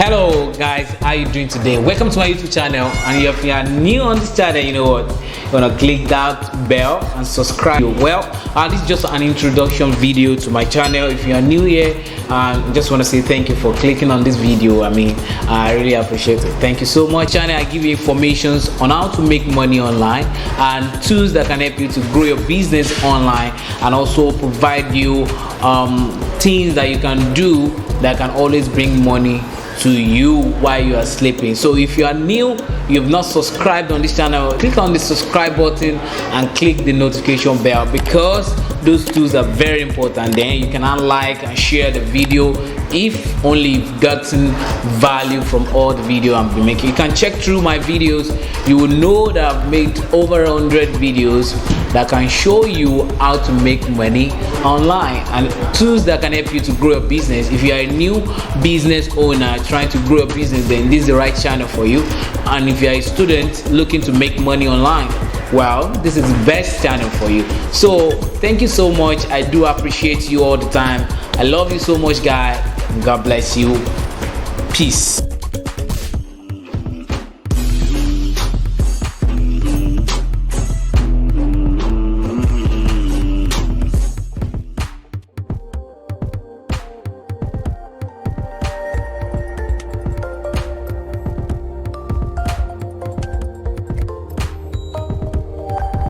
Hello guys, how you doing today? Welcome to my YouTube channel, and if you are new on this channel, you know what, you're gonna click that bell and subscribe. Well, this is just an introduction video to my channel. If you are new here, just want to say thank you for clicking on this video. I really appreciate it. Thank you so much. Channel, I give you informations on how to make money online and tools that can help you to grow your business online, and also provide you things that you can do that can always bring money to you while you are sleeping. So if you are new, you've not subscribed on this channel, click on the subscribe button and click the notification bell, because those tools are very important. Then you can like and share the video if only you've gotten value from all the video I'm making. You can check through my videos. You will know that I've made over 100 videos that can show you how to make money online and tools that can help you to grow your business. If you are a new business owner trying to grow your business, then this is the right channel for you. And if you are a student looking to make money online, well, this is the best channel for you. So thank you so much. I do appreciate you all the time. I love you so much, guys. God bless you. Peace.